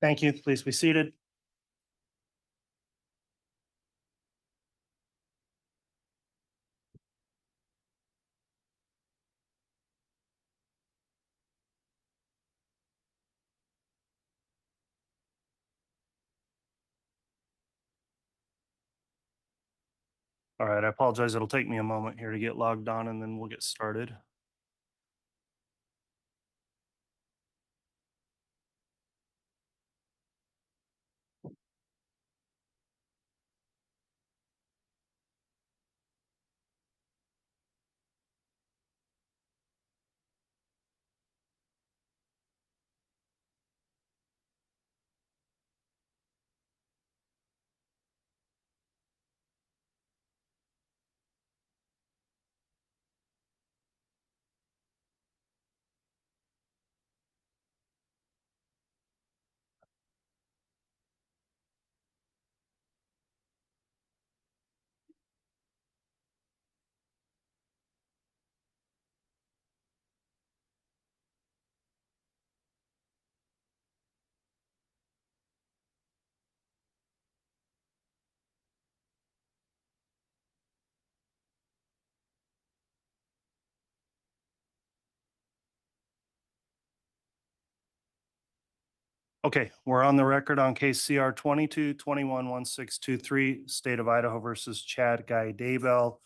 Thank you. Please be seated. All right, I apologize. It'll take me a moment here to get logged on and then we'll get started. Okay, we're on the record on case CR 22-21-1623, State of Idaho versus Chad Guy Daybell.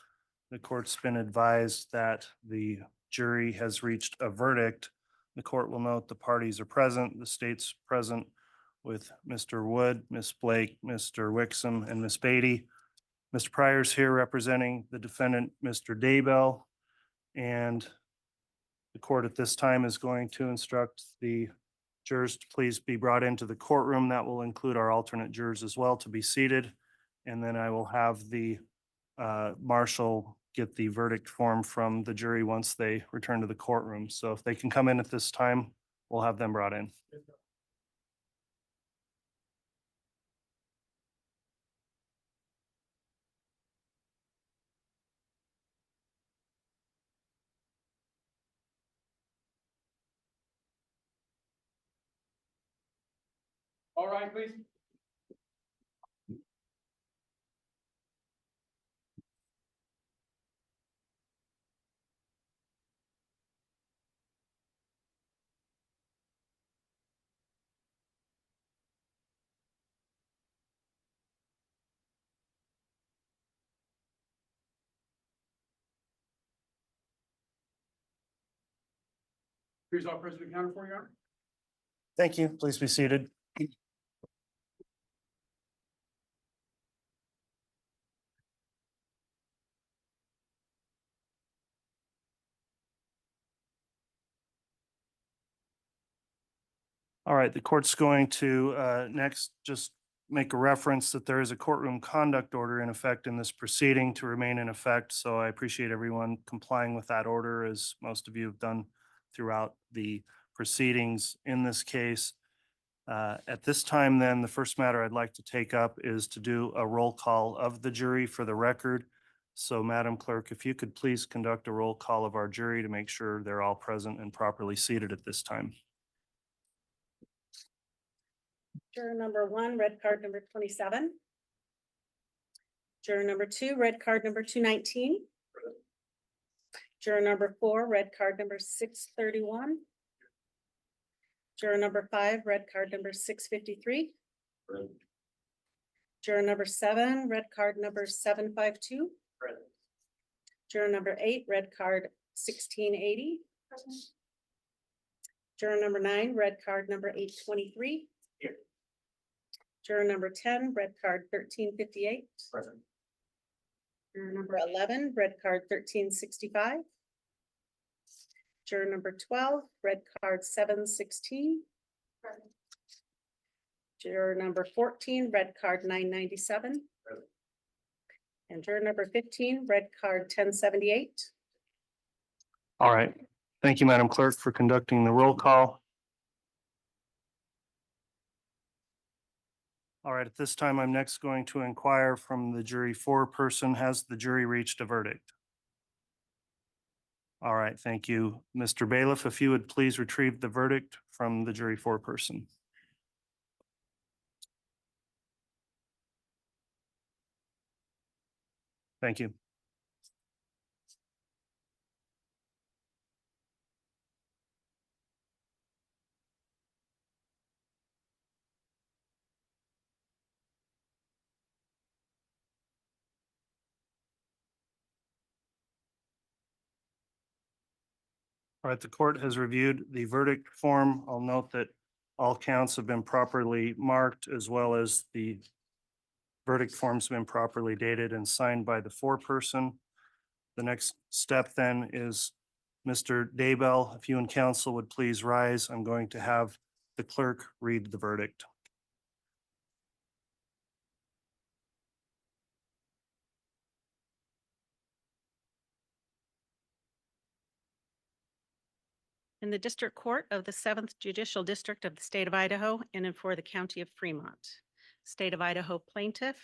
The court's been advised that the jury has reached a verdict. The court will note the parties are present, the state's present with Mr. Wood, Ms. Blake, Mr. Wixom, and Ms. Beatty. Mr. Pryor's here representing the defendant, Mr. Daybell. And the court at this time is going to instruct the jurors to please be brought into the courtroom. That will include our alternate jurors as well to be seated. And then I will have the marshal get the verdict form from the jury once they return to the courtroom. So if they can come in at this time, we'll have them brought in. All right, please. Here's our President Counter for you, Your Honor. Thank you. Please be seated. All right, the court's going to next just make a reference that there is a courtroom conduct order in effect in this proceeding to remain in effect. So I appreciate everyone complying with that order, as most of you have done throughout the proceedings in this case. At this time, then, the first matter I'd like to take up is to do a roll call of the jury for the record. So Madam Clerk, if you could please conduct a roll call of our jury to make sure they're all present and properly seated at this time. Juror number 1, red card number 27. Juror number 2, red card number 219. Juror number 4, red card number 631. Juror number 5, red card number 653. Juror number 7, red card number 752. Juror number 8, red card 1680. Juror number 9, red card number 823. Juror number 10, red card 1358. Present. Juror number 11, red card 1365. Juror number 12, red card 716. Juror number 14, red card 997. Present. And juror number 15, red card 1078. All right. Thank you, Madam Clerk, for conducting the roll call. All right, at this time, I'm next going to inquire from the jury foreperson, has the jury reached a verdict? All right, thank you. Mr. Bailiff, if you would please retrieve the verdict from the jury foreperson. Thank you. All right, the court has reviewed the verdict form. I'll note that all counts have been properly marked, as well as the verdict form's been properly dated and signed by the foreperson. The next step then is Mr. Daybell, if you and counsel would please rise, I'm going to have the clerk read the verdict. In the District Court of the 7th Judicial District of the State of Idaho and in for the County of Fremont. State of Idaho plaintiff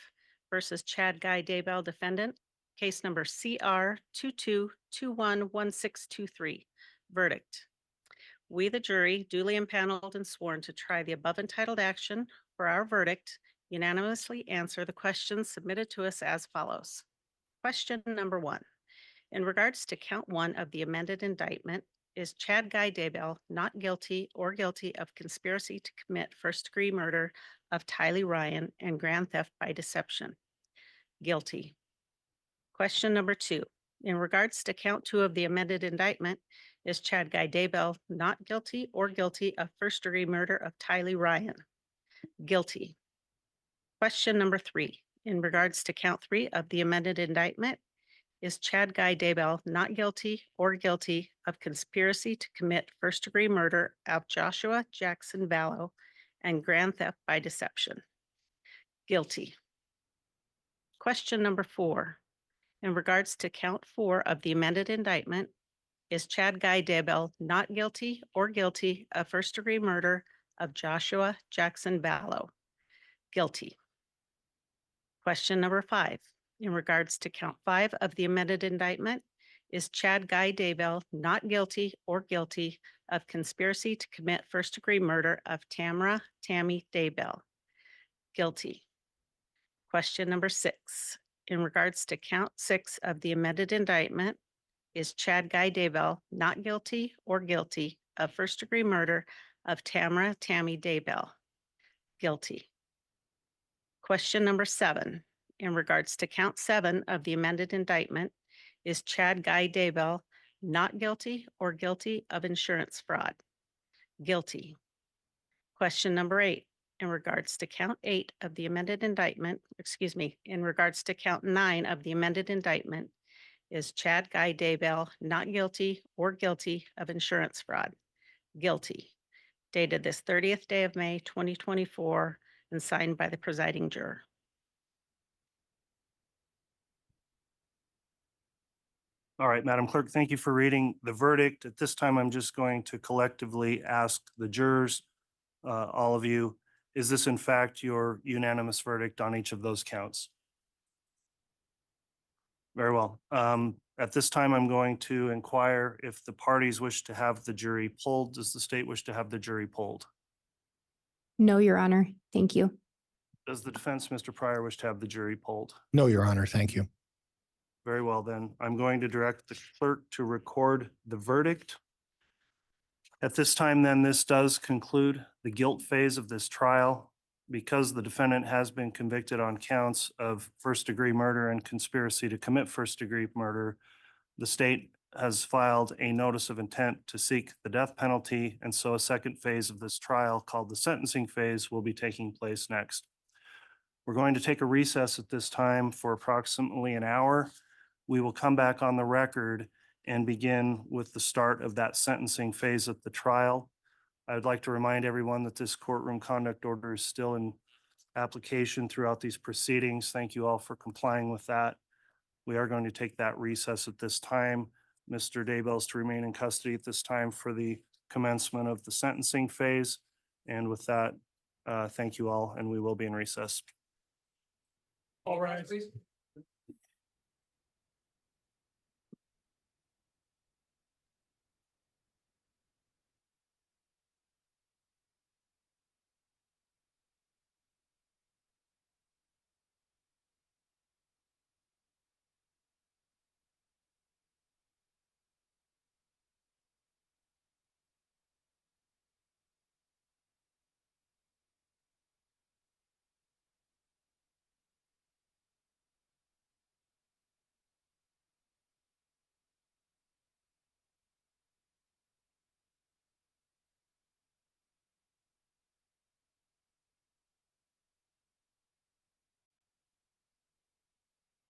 versus Chad Guy Daybell defendant, case number CR 22211623. Verdict. We, the jury, duly impaneled and sworn to try the above entitled action for our verdict, unanimously answer the questions submitted to us as follows. Question number 1. In regards to count 1 of the amended indictment, is Chad Guy Daybell not guilty or guilty of conspiracy to commit first-degree murder of Tylee Ryan and grand theft by deception? Guilty. Question number 2. In regards to count 2 of the amended indictment, is Chad Guy Daybell not guilty or guilty of first-degree murder of Tylee Ryan? Guilty. Question number 3. In regards to count 3 of the amended indictment, is Chad Guy Daybell not guilty or guilty of conspiracy to commit first-degree murder of Joshua Jackson Vallow and grand theft by deception? Guilty. Question number 4. In regards to count 4 of the amended indictment, is Chad Guy Daybell not guilty or guilty of first-degree murder of Joshua Jackson Vallow? Guilty. Question number 5. In regards to count 5 of the amended indictment, is Chad Guy Daybell not guilty or guilty of conspiracy to commit first-degree murder of Tammy Daybell? Guilty. Question number 6. In regards to count 6 of the amended indictment, is Chad Guy Daybell not guilty or guilty of first-degree murder of Tammy Daybell? Guilty. Question number 7. In regards to count 7 of the amended indictment, is Chad Guy Daybell not guilty or guilty of insurance fraud? Guilty. Question number 8. In regards to count 8 of the amended indictment, in regards to count 9 of the amended indictment, is Chad Guy Daybell not guilty or guilty of insurance fraud? Guilty. Dated this 30th day of May, 2024, and signed by the presiding juror. All right, Madam Clerk, thank you for reading the verdict. At this time, I'm just going to collectively ask the jurors, all of you, is this in fact your unanimous verdict on each of those counts? Very well. At this time, I'm going to inquire if the parties wish to have the jury polled. Does the state wish to have the jury polled? No, Your Honor. Thank you. Does the defense, Mr. Pryor, wish to have the jury polled? No, Your Honor. Thank you. Very well, then. I'm going to direct the clerk to record the verdict. At this time, then, this does conclude the guilt phase of this trial. Because the defendant has been convicted on counts of first-degree murder and conspiracy to commit first-degree murder, the state has filed a notice of intent to seek the death penalty, and so a second phase of this trial, called the sentencing phase, will be taking place next. We're going to take a recess at this time for approximately an hour. We will come back on the record and begin with the start of that sentencing phase of the trial. I would like to remind everyone that this courtroom conduct order is still in application throughout these proceedings. Thank you all for complying with that. We are going to take that recess at this time. Mr. Daybell is to remain in custody at this time for the commencement of the sentencing phase. And with that, thank you all, and we will be in recess. All right, please.